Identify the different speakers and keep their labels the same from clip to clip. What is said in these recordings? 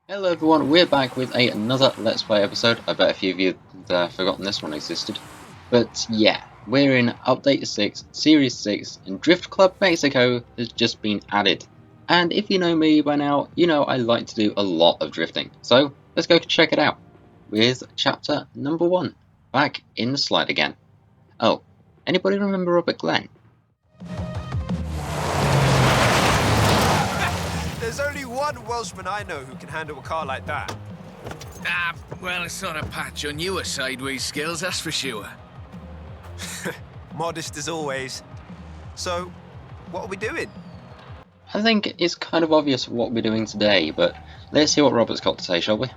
Speaker 1: Hello everyone, we're back with another Let's Play episode. I bet a few of you had forgotten this one existed. But yeah, we're in Update 6, Series 6, and Drift Club Mexico has just been added. And if you know me by now, you know I like to do a lot of drifting. So let's go check it out with chapter number 1, back in the slide again. Oh, anybody remember Robert Glenn?
Speaker 2: There's only one Welshman I know who can handle a car like that.
Speaker 3: Well, it's not a patch on your sideways skills, that's for sure.
Speaker 2: Modest as always. So, what are we doing?
Speaker 1: I think it's kind of obvious what we're doing today, but let's see what Robert's got to say, shall we?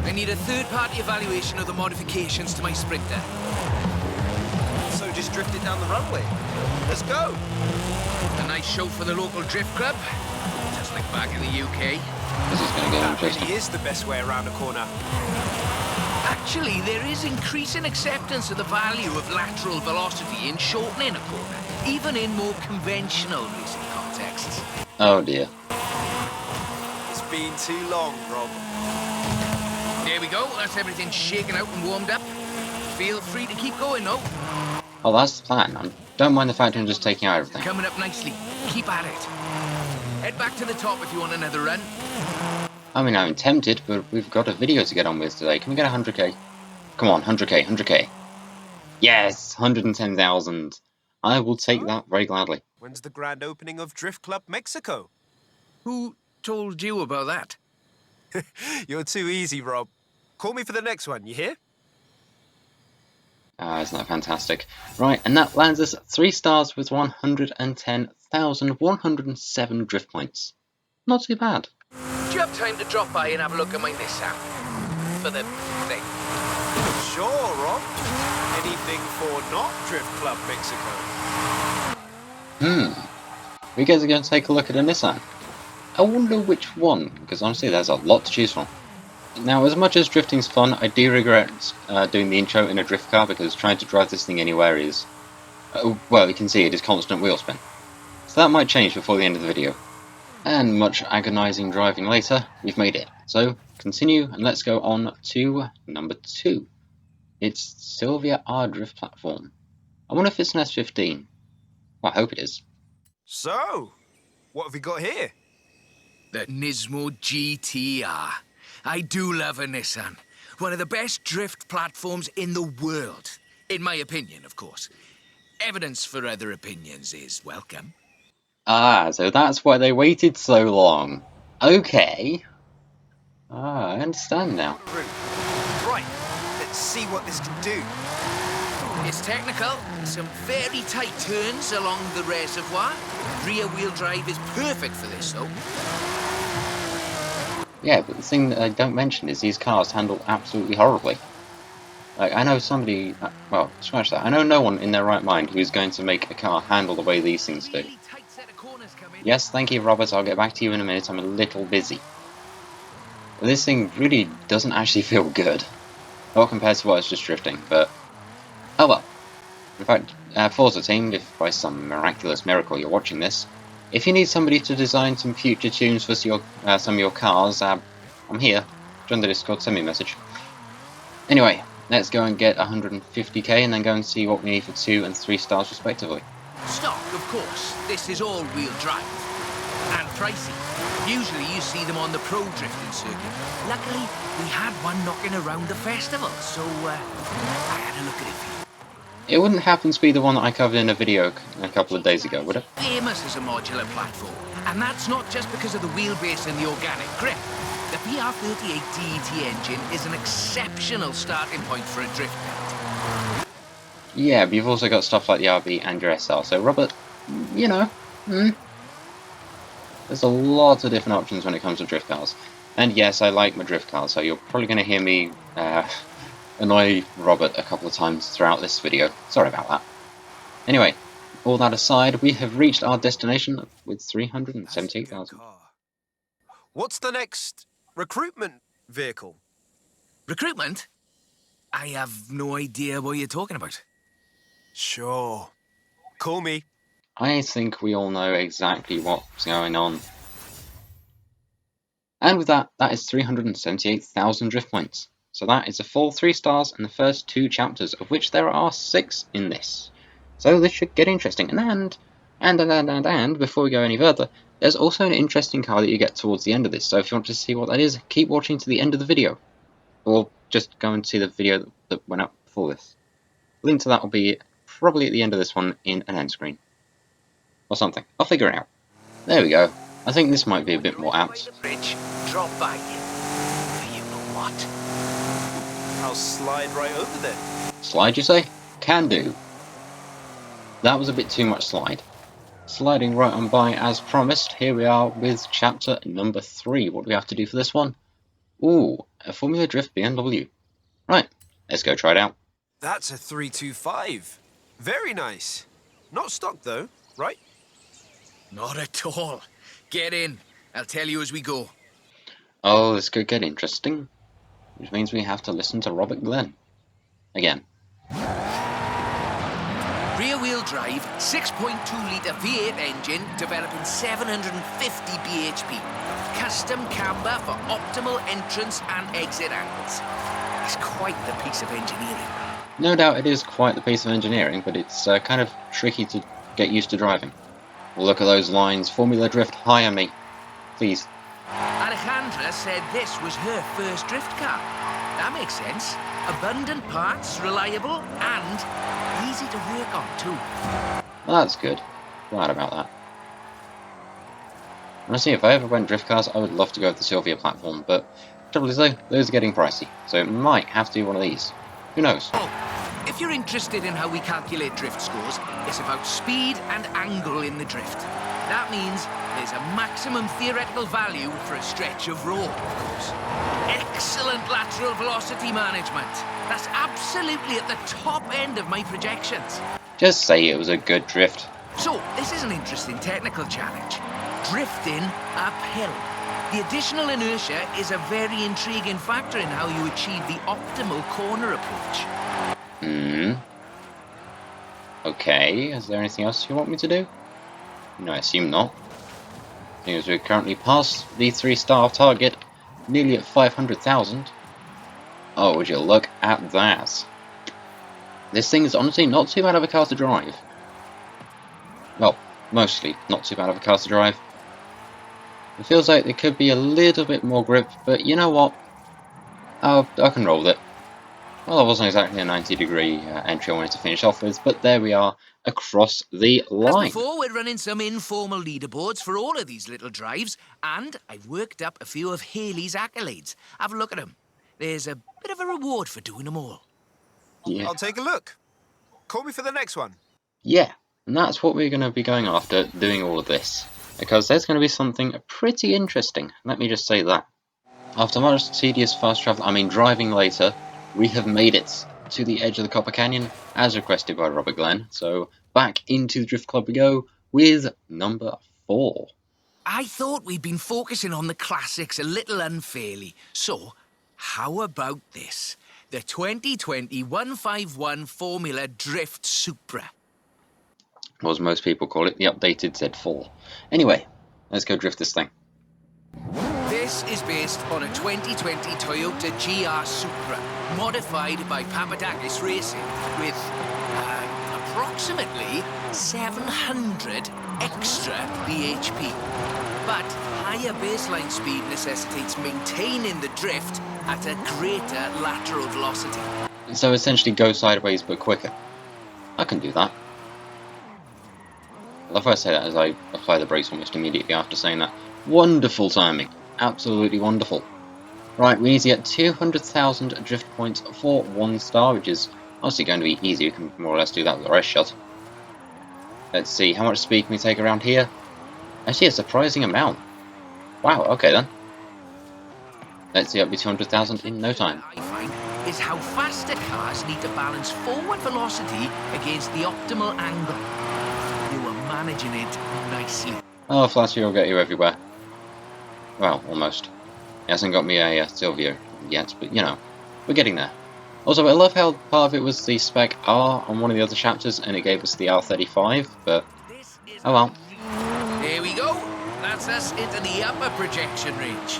Speaker 3: I need a third-party evaluation of the modifications to my Sprinter.
Speaker 2: So just drift it down the runway. Let's go.
Speaker 3: A nice show for the local drift club, just like back in the UK.
Speaker 1: This is going to get
Speaker 2: That
Speaker 1: interesting.
Speaker 2: really is the best way around a corner.
Speaker 3: Actually, there is increasing acceptance of the value of lateral velocity in shortening a corner, even in more conventional racing contexts.
Speaker 1: Oh dear.
Speaker 2: It's been too long, Rob.
Speaker 3: There we go, that's everything shaken out and warmed up. Feel free to keep going, though.
Speaker 1: Oh, that's the plan. I don't mind the fact I'm just taking out everything.
Speaker 3: Coming up nicely. Keep at it. Head back to the top if you want another run.
Speaker 1: I mean, I'm tempted, but we've got a video to get on with today. Can we get 100k? Come on, 100k, 100k. Yes, 110,000. I will take that very gladly.
Speaker 2: When's the grand opening of Drift Club Mexico?
Speaker 3: Who told you about that?
Speaker 2: You're too easy, Rob. Call me for the next one, you hear?
Speaker 1: Isn't that fantastic? Right, and that lands us 3 stars with 110,107 drift points. Not too bad.
Speaker 3: Do you have time to drop by and have a look at my Nissan? For the thing.
Speaker 2: Sure, Rob. Anything for not Drift Club Mexico.
Speaker 1: We guys are going to take a look at a Nissan. I wonder which one, because honestly there's a lot to choose from. Now, as much as drifting's fun, I do regret doing the intro in a drift car, because trying to drive this thing anywhere is... well, you can see it is constant wheel spin. So that might change before the end of the video. And much agonising driving later, we've made it. So, continue, and let's go on to number 2. It's Sylvia R Drift Platform. I wonder if it's an S15. Well, I hope it is.
Speaker 2: So, what have we got here?
Speaker 3: The Nismo GTR. I do love a Nissan. One of the best drift platforms in the world. In my opinion, of course. Evidence for other opinions is welcome.
Speaker 1: Ah, so that's why they waited so long. Okay. Ah, I understand now.
Speaker 2: Right, let's see what this can do.
Speaker 3: It's technical. Some very tight turns along the reservoir. Rear-wheel drive is perfect for this, though.
Speaker 1: Yeah, but the thing that I don't mention is these cars handle absolutely horribly. Like, I know somebody... well, scratch that. I know no one in their right mind who's going to make a car handle the way these things do. Yes, thank you, Robert. I'll get back to you in a minute. I'm a little busy. But this thing really doesn't actually feel good. Not compared to what it's just drifting, but... oh well. In fact, Forza team, if by some miraculous miracle you're watching this, if you need somebody to design some future tunes for some of your cars, I'm here. Join the Discord, send me a message. Anyway, let's go and get 150k and then go and see what we need for 2 and 3 stars respectively.
Speaker 3: Stock, of course. This is all-wheel drive. And pricey. Usually you see them on the pro drifting circuit. Luckily, we had one knocking around the festival, so I had a look at it for you.
Speaker 1: It wouldn't happen to be the one that I covered in a video a couple of days ago, would it?
Speaker 3: Famous as a modular platform. And that's not just because of the wheelbase and the organic grip. The PR38 DET engine is an exceptional starting point for a drift build.
Speaker 1: Yeah, but you've also got stuff like the RB and your SR, so Robert, you know, there's a lot of different options when it comes to drift cars. And yes, I like my drift cars, so you're probably going to hear me annoy Robert a couple of times throughout this video. Sorry about that. Anyway, all that aside, we have reached our destination with 378,000.
Speaker 2: What's the next recruitment vehicle?
Speaker 3: Recruitment? I have no idea what you're talking about.
Speaker 2: Sure. Call me.
Speaker 1: I think we all know exactly what's going on. And with that, that is 378,000 drift points. So that is a full 3 stars in the first 2 chapters, of which there are 6 in this. So this should get interesting. And before we go any further, there's also an interesting car that you get towards the end of this. So if you want to see what that is, keep watching to the end of the video. Or just go and see the video that went up before this. Link to that will be probably at the end of this one in an end screen. Or something. I'll figure it out. There we go. I think this might be a bit more apt.
Speaker 3: Bridge, drop by you. For you know what?
Speaker 2: I'll slide right over there.
Speaker 1: Slide, you say? Can do. That was a bit too much slide. Sliding right on by as promised, here we are with chapter number 3. What do we have to do for this one? Ooh, a Formula Drift BMW. Right, let's go try it out.
Speaker 2: That's a 325. Very nice. Not stock though, right?
Speaker 3: Not at all. Get in. I'll tell you as we go.
Speaker 1: Oh, this could get interesting. Which means we have to listen to Robert Glenn. Again.
Speaker 3: Rear-wheel drive, 6.2-litre V8 engine, developing 750 bhp. Custom camber for optimal entrance and exit angles. It's quite the piece of engineering.
Speaker 1: No doubt it is quite the piece of engineering, but it's kind of tricky to get used to driving. Well, look at those lines. Formula Drift, hire me. Please.
Speaker 3: Alejandra said this was her first drift car. That makes sense. Abundant parts, reliable, and easy to work on too.
Speaker 1: Well, that's good. Glad about that. Honestly, if I ever went drift cars, I would love to go with the Sylvia platform, but trouble is though, those are getting pricey, so it might have to be one of these. Who knows?
Speaker 3: Oh, if you're interested in how we calculate drift scores, it's about speed and angle in the drift. That means there's a maximum theoretical value for a stretch of road, of course. Excellent lateral velocity management. That's absolutely at the top end of my projections.
Speaker 1: Just say it was a good drift.
Speaker 3: So, this is an interesting technical challenge. Drifting uphill. The additional inertia is a very intriguing factor in how you achieve the optimal corner approach.
Speaker 1: Okay, is there anything else you want me to do? No, I assume not. Seeing as we're currently past the 3-star target, nearly at 500,000. Oh, would you look at that. This thing is honestly not too bad of a car to drive. Well, mostly not too bad of a car to drive. It feels like there could be a little bit more grip, but you know what? I can roll with it. Well, it wasn't exactly a 90-degree entry I wanted to finish off with, but there we are, across the line.
Speaker 3: As before, we're running some informal leaderboards for all of these little drives, and I've worked up a few of Haley's accolades. Have a look at them. There's a bit of a reward for doing them all.
Speaker 1: Yeah.
Speaker 2: I'll take a look. Call me for the next one.
Speaker 1: Yeah, and that's what we're going to be going after, doing all of this. Because there's going to be something pretty interesting, let me just say that. After much tedious fast travel, driving later, we have made it to the edge of the Copper Canyon, as requested by Robert Glenn. So, back into the Drift Club we go, with number 4.
Speaker 3: I thought we'd been focusing on the classics a little unfairly. So, how about this? The 2020 151 Formula Drift Supra.
Speaker 1: Or as most people call it, the updated Z4. Anyway, let's go drift this thing.
Speaker 3: This is based on a 2020 Toyota GR Supra, modified by Papadakis Racing, with approximately 700 extra bhp. But higher baseline speed necessitates maintaining the drift at a greater lateral velocity.
Speaker 1: So essentially go sideways but quicker. I can do that. I love how I say that as I apply the brakes almost immediately after saying that. Wonderful timing. Absolutely wonderful. Right, we need to get 200,000 drift points for 1 star, which is obviously going to be easy. You can more or less do that with the rest shot. Let's see, how much speed can we take around here? Actually, a surprising amount. Wow, okay then. Let's see, up to 200,000 in no time.
Speaker 3: I find is how faster cars need to balance forward velocity against the optimal angle. You are managing it nicely.
Speaker 1: Oh, Flashy will get you everywhere. Well, almost. He hasn't got me a Sylvia yet, but you know, we're getting there. Also, I love how part of it was the spec R on one of the other chapters, and it gave us the R35, but oh well.
Speaker 3: There we go. That's us into the upper projection range.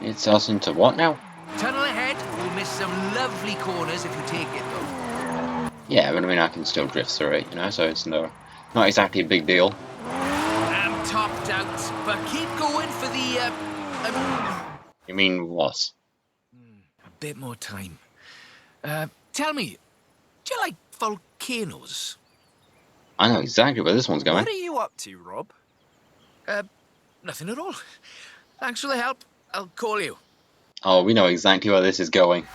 Speaker 1: It's us into what now?
Speaker 3: Tunnel ahead. We'll miss some lovely corners if you take it, though.
Speaker 1: Yeah, but I mean, I can still drift through it, you know, so it's not exactly a big deal.
Speaker 3: I'm topped out, but keep going for the,
Speaker 1: You mean what?
Speaker 3: a bit more time. Tell me, do you like volcanoes?
Speaker 1: I know exactly where this one's going.
Speaker 2: What are you up to, Rob?
Speaker 3: Nothing at all. Thanks for the help. I'll call you.
Speaker 1: Oh, we know exactly where this is going.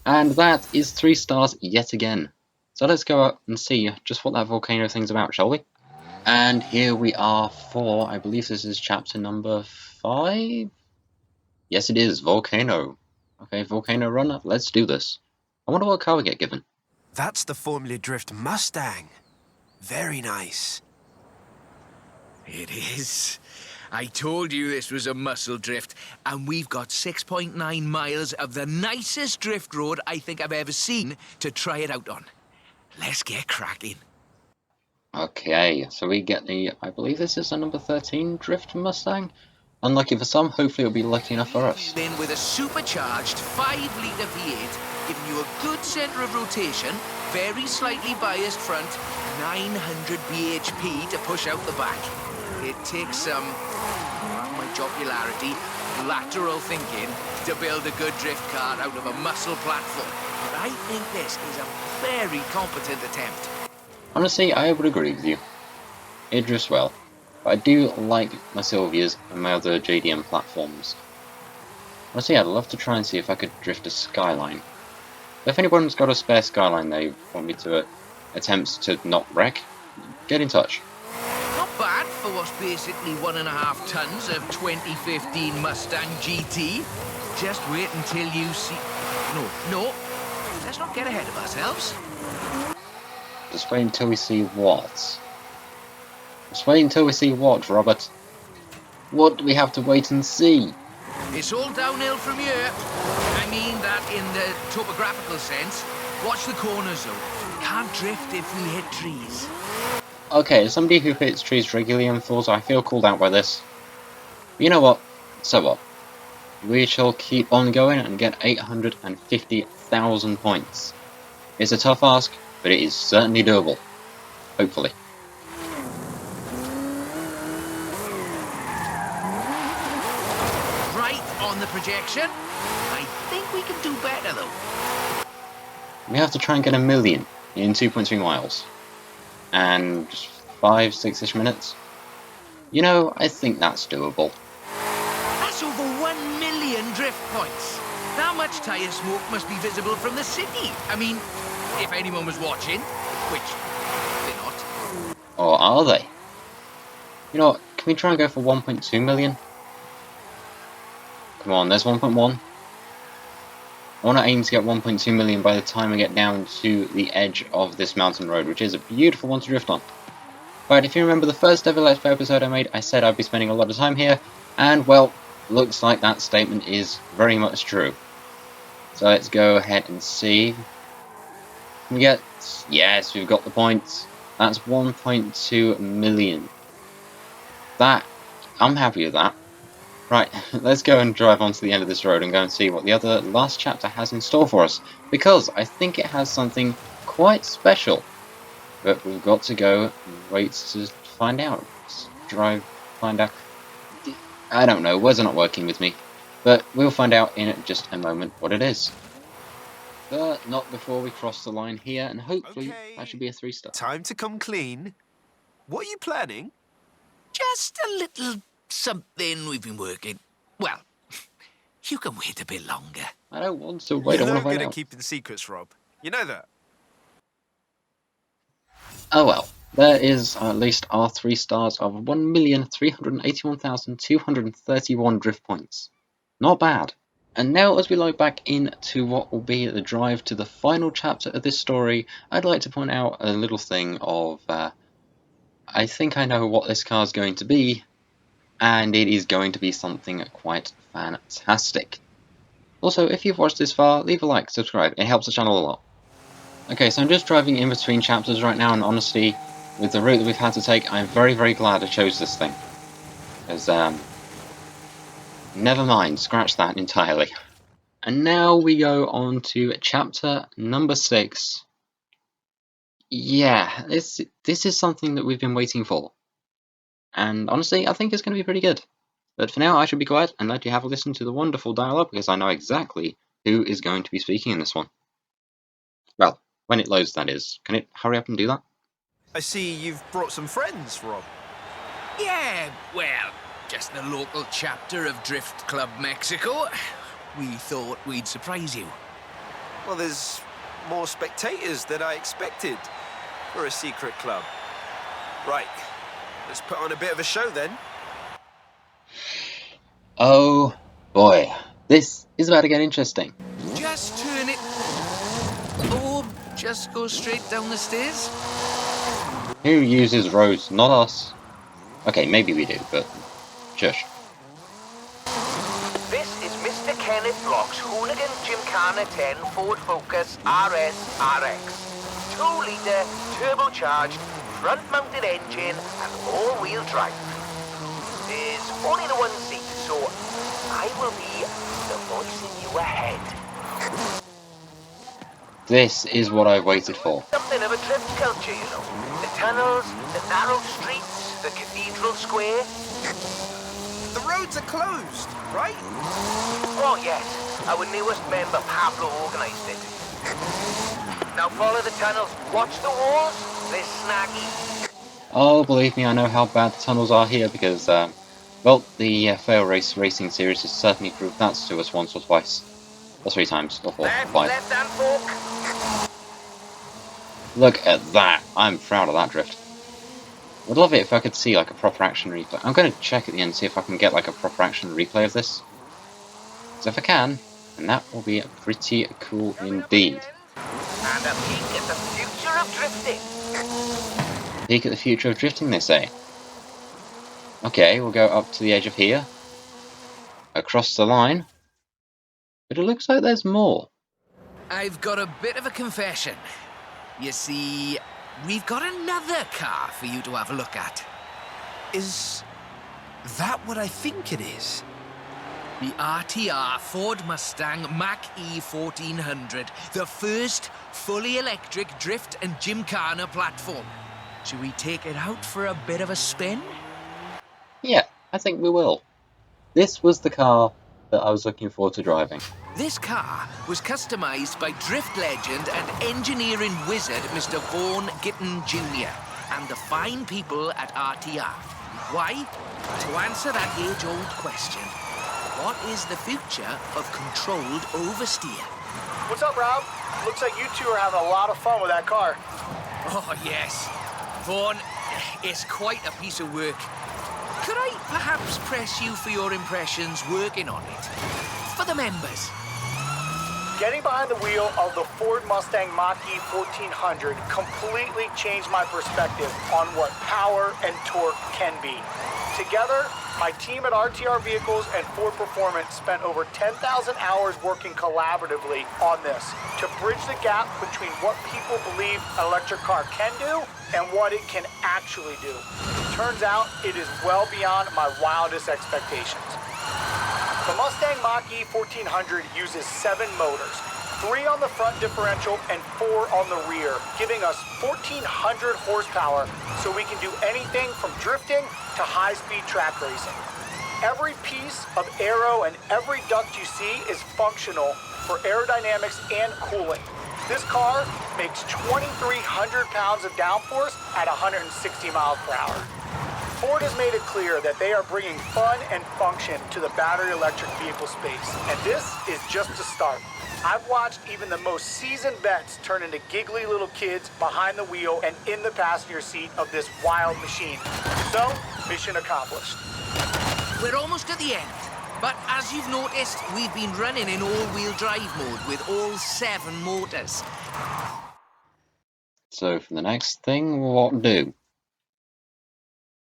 Speaker 1: And that is 3 stars yet again. So let's go up and see just what that volcano thing's about, shall we? And here we are for, I believe this is chapter number 5? Yes, it is, Volcano. Okay, Volcano Runner, let's do this. I wonder what car we get given.
Speaker 2: That's the Formula Drift Mustang. Very nice.
Speaker 3: It is. I told you this was a muscle drift, and we've got 6.9 miles of the nicest drift road I think I've ever seen to try it out on. Let's get cracking.
Speaker 1: Okay, so we get the, I believe this is the number 13 Drift Mustang. Unlucky for some, hopefully it'll be lucky enough for us.
Speaker 3: In with a supercharged 5-litre V8, giving you a good centre of rotation, very slightly biased front, 900 bhp to push out the back. It takes some, my jocularity, lateral thinking to build a good drift car out of a muscle platform. But I think this is a very competent attempt.
Speaker 1: Honestly, I would agree with you. It drifts well. But I do like my Sylvias and my other JDM platforms. Honestly, I'd love to try and see if I could drift a Skyline. If anyone's got a spare Skyline they want me to attempt to not wreck, get in touch.
Speaker 3: Not bad for what's basically 1.5 tons of 2015 Mustang GT. Just wait until you see... No. Let's not get ahead of ourselves.
Speaker 1: Just wait until we see what? Just wait until we see what, Robert? What do we have to wait and see?
Speaker 3: It's all downhill from here. I mean that in the topographical sense. Watch the corners, though. Can't drift if we hit trees.
Speaker 1: Okay, as somebody who hits trees regularly in Forza, I feel called out by this. But you know what? So what? We shall keep on going and get 850,000 points. It's a tough ask, but it is certainly doable. Hopefully.
Speaker 3: Right on the projection. I think we can do better, though.
Speaker 1: We have to try and get 1 million in 2.3 miles. And just 5-6-ish minutes. You know, I think that's doable.
Speaker 3: That's over 1 million drift points. That much tyre smoke must be visible from the city. I mean, if anyone was watching, which they're not.
Speaker 1: Or are they? You know what, can we try and go for 1.2 million? Come on, there's 1.1. I want to aim to get 1.2 million by the time I get down to the edge of this mountain road, which is a beautiful one to drift on. But if you remember the first ever Let's Play episode I made, I said I'd be spending a lot of time here, and well, looks like that statement is very much true. So let's go ahead and see. We get, yes, we've got the points. That's 1.2 million. That, I'm happy with that. Right, let's go and drive onto the end of this road and go and see what the other last chapter has in store for us. Because I think it has something quite special. But we've got to go and wait to find out. Find out. I don't know, words are not working with me. But we'll find out in just a moment what it is. But not before we cross the line here, and hopefully that should be a 3-star.
Speaker 2: Time to come clean. What are you planning?
Speaker 3: Just a little something we've been working. Well, you can wait a bit longer.
Speaker 1: I don't want to wait, I
Speaker 2: You're
Speaker 1: want to
Speaker 2: no
Speaker 1: find
Speaker 2: good
Speaker 1: out.
Speaker 2: at keeping secrets, Rob. You know that.
Speaker 1: Oh well, there is at least our 3 stars of 1,381,231 drift points. Not bad. And now as we load back into what will be the drive to the final chapter of this story, I'd like to point out a little thing of, I think I know what this car is going to be, and it is going to be something quite fantastic. Also, if you've watched this far, leave a like, subscribe, it helps the channel a lot. Okay, so I'm just driving in between chapters right now, and honestly, with the route that we've had to take, I'm very, very glad I chose this thing. Because, Never mind, scratch that entirely. And now we go on to chapter number 6. Yeah, this is something that we've been waiting for. And honestly, I think it's going to be pretty good. But for now, I should be quiet and let you have a listen to the wonderful dialogue because I know exactly who is going to be speaking in this one. Well, when it loads, that is. Can it hurry up and do that?
Speaker 2: I see you've brought some friends, Rob.
Speaker 3: Yeah, well, just the local chapter of Drift Club Mexico. We thought we'd surprise you.
Speaker 2: Well, there's more spectators than I expected for a secret club. Right, let's put on a bit of a show then.
Speaker 1: Oh boy, this is about to get interesting.
Speaker 3: Just turn it... or just go straight down the stairs?
Speaker 1: Who uses roads? Not us. Okay, maybe we do, but shush.
Speaker 4: This is Mr. Kenneth Block's Hooligan Gymkhana 10 Ford Focus RS RX. 2-litre, turbocharged, front-mounted engine and all-wheel drive. There's only the one seat, so I will be the voice in your head.
Speaker 1: This is what I waited for.
Speaker 4: Something of a drift culture, you know. The tunnels, the narrow streets, the cathedral square.
Speaker 2: The roads are closed, right?
Speaker 4: Oh yes, our newest member Pablo organised it. Now follow the tunnels, watch the walls, they're snaggy.
Speaker 1: Oh, believe me, I know how bad the tunnels are here because, well, the Fail Race Racing series has certainly proved that to us once or twice. Or 3 times, or 4,
Speaker 4: Left,
Speaker 1: 5.
Speaker 4: left hand fork.
Speaker 1: Look at that! I'm proud of that drift. Would love it if I could see like a proper action replay. I'm going to check at the end and see if I can get like a proper action replay of this. So if I can, then that will be pretty cool indeed.
Speaker 4: And a peek at the future of drifting.
Speaker 1: Peek at the future of drifting, they say. Okay, we'll go up to the edge of here. Across the line. But it looks like there's more.
Speaker 3: I've got a bit of a confession. You see, we've got another car for you to have a look at.
Speaker 2: Is that what I think it is?
Speaker 3: The RTR Ford Mustang MACH-E 1400, the first fully electric drift and gymkhana platform. Should we take it out for a bit of a spin?
Speaker 1: Yeah, I think we will. This was the car that I was looking forward to driving.
Speaker 3: This car was customized by drift legend and engineering wizard Mr. Vaughan Gitton Jr. and the fine people at RTR. Why? To answer that age-old question, what is the future of controlled oversteer?
Speaker 5: What's up, Rob? Looks like you two are having a lot of fun with that car.
Speaker 3: Oh, yes. Vaughan, it's quite a piece of work. Could I perhaps press you for your impressions working on it? For the members.
Speaker 5: Getting behind the wheel of the Ford Mustang Mach-E 1400 completely changed my perspective on what power and torque can be. Together, my team at RTR Vehicles and Ford Performance spent over 10,000 hours working collaboratively on this to bridge the gap between what people believe an electric car can do and what it can actually do. Turns out it is well beyond my wildest expectations. The Mustang Mach-E 1400 uses 7 motors, 3 on the front differential and 4 on the rear, giving us 1,400 horsepower so we can do anything from drifting to high-speed track racing. Every piece of aero and every duct you see is functional for aerodynamics and cooling. This car makes 2,300 pounds of downforce at 160 miles per hour. Ford has made it clear that they are bringing fun and function to the battery electric vehicle space, and this is just a start. I've watched even the most seasoned vets turn into giggly little kids behind the wheel and in the passenger seat of this wild machine. So, mission accomplished.
Speaker 3: We're almost at the end, but as you've noticed, we've been running in all-wheel drive mode with all 7 motors.
Speaker 1: So for the next thing, what do?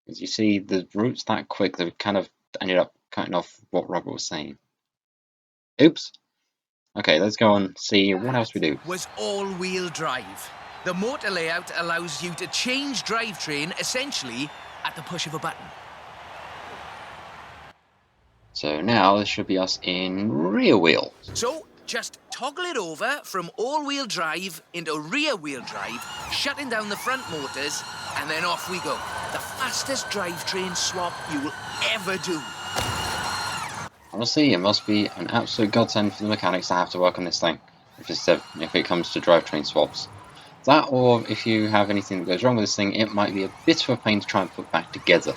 Speaker 1: As you see, the route's that quick that we kind of ended up cutting off what Robert was saying. Oops. Okay, let's go and see what else we do.
Speaker 3: Was all-wheel drive. The motor layout allows you to change drivetrain essentially at the push of a button.
Speaker 1: So now this should be us in rear wheel.
Speaker 3: So, just toggle it over from all-wheel drive into rear-wheel drive, shutting down the front motors, and then off we go. The fastest drivetrain swap you will ever do.
Speaker 1: Honestly, it must be an absolute godsend for the mechanics to have to work on this thing, if it comes to drivetrain swaps. That, or if you have anything that goes wrong with this thing, it might be a bit of a pain to try and put back together.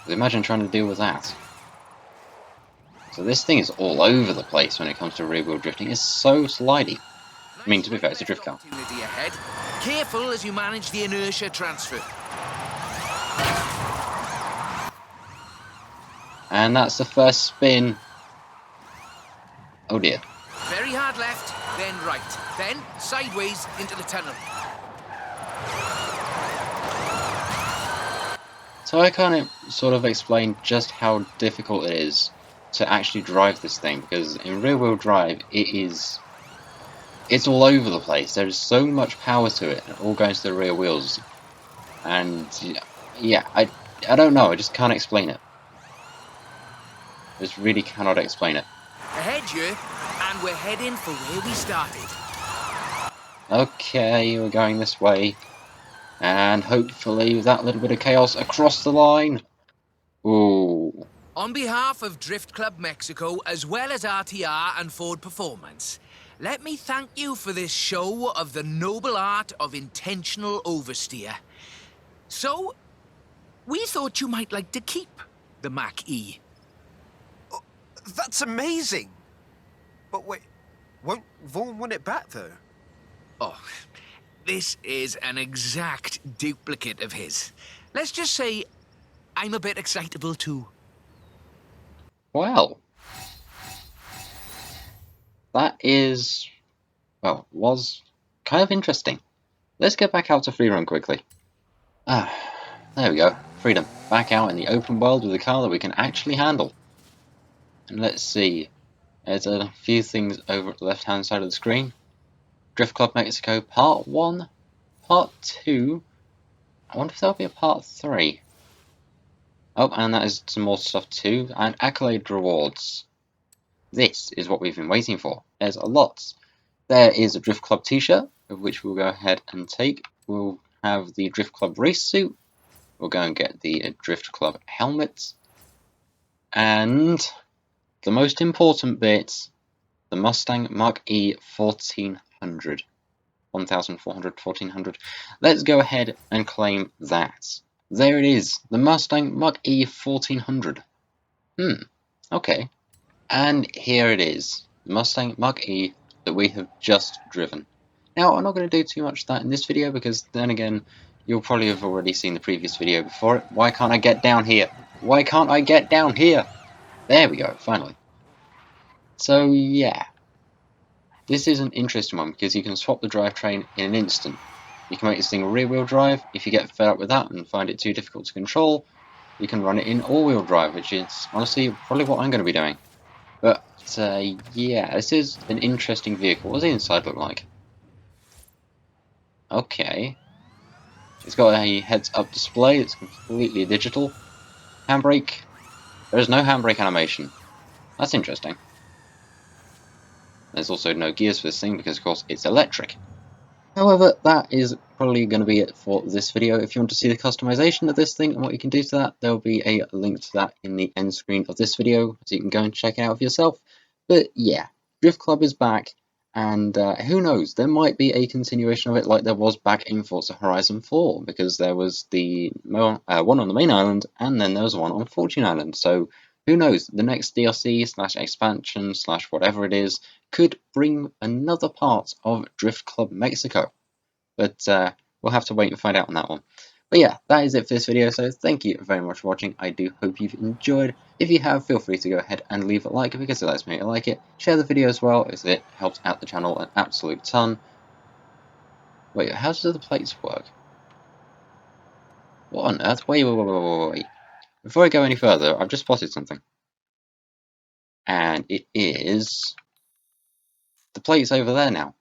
Speaker 1: But imagine trying to deal with that. So this thing is all over the place when it comes to rear-wheel drifting. It's so slidey. I mean, to be fair, it's a drift car.
Speaker 3: Ahead. Careful as you manage the inertia transfer.
Speaker 1: And that's the first spin. Oh dear.
Speaker 3: Very hard left, then right, then sideways into the tunnel.
Speaker 1: So I can't sort of explain just how difficult it is to actually drive this thing, because in rear-wheel drive it's all over the place. There's so much power to it, it all goes to the rear wheels, and yeah, I don't know, I just can't explain it. I just really cannot explain it.
Speaker 3: Ahead you, and we're heading for where we started.
Speaker 1: Okay, we're going this way, and hopefully with that little bit of chaos across the line. Ooh.
Speaker 3: On behalf of Drift Club Mexico, as well as RTR and Ford Performance, let me thank you for this show of the noble art of intentional oversteer. So, we thought you might like to keep the Mach-E.
Speaker 2: Oh, that's amazing! But wait, won't Vaughn want it back, though?
Speaker 3: Oh, this is an exact duplicate of his. Let's just say I'm a bit excitable, too.
Speaker 1: Well, that is, well, was kind of interesting. Let's get back out to free run quickly. Ah, there we go. Freedom. Back out in the open world with a car that we can actually handle. And let's see. There's a few things over at the left-hand side of the screen. Drift Club Mexico Part 1, Part 2. I wonder if there'll be a Part 3. Oh, and that is some more stuff too, and accolade rewards. This is what we've been waiting for. There's a lot. There is a Drift Club t-shirt, of which we'll go ahead and take. We'll have the Drift Club race suit. We'll go and get the Drift Club helmet. And the most important bit, the Mustang Mach-E 1400. 1400, 1400. Let's go ahead and claim that. There it is, the Mustang Mach-E 1400. Okay. And here it is, the Mustang Mach-E that we have just driven. Now, I'm not going to do too much of that in this video, because then again, you'll probably have already seen the previous video before it. Why can't I get down here? Why can't I get down here? There we go, finally. So, yeah. This is an interesting one, because you can swap the drivetrain in an instant. You can make this thing rear-wheel drive. If you get fed up with that and find it too difficult to control, you can run it in all-wheel drive, which is honestly probably what I'm going to be doing. But yeah, this is an interesting vehicle. What does the inside look like? Okay. It's got a heads-up display. It's completely digital. Handbrake. There is no handbrake animation. That's interesting. There's also no gears for this thing because, of course, it's electric. However, that is probably going to be it for this video. If you want to see the customization of this thing and what you can do to that, there will be a link to that in the end screen of this video, so you can go and check it out for yourself. But yeah, Drift Club is back, and who knows, there might be a continuation of it like there was back in Forza Horizon 4, because there was the one on the main island, and then there was one on Fortune Island. So who knows, the next DLC / expansion / whatever it is could bring another part of Drift Club Mexico. But we'll have to wait and find out on that one. But yeah, that is it for this video, so thank you very much for watching. I do hope you've enjoyed. If you have, feel free to go ahead and leave a like, because it lets me like it. Share the video as well, as it helps out the channel an absolute ton. Wait, how do the plates work? What on earth? Wait. Before I go any further, I've just spotted something. And it is the plates over there now.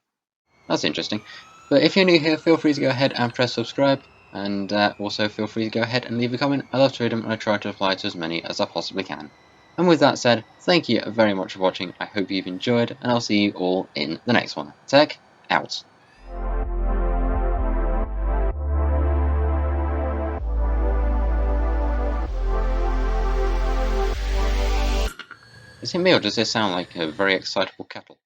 Speaker 1: That's interesting. But if you're new here, feel free to go ahead and press subscribe, and also feel free to go ahead and leave a comment. I love to read them, and I try to reply to as many as I possibly can. And with that said, thank you very much for watching. I hope you've enjoyed, and I'll see you all in the next one. Tech out. Is it me, or does this sound like a very excitable kettle?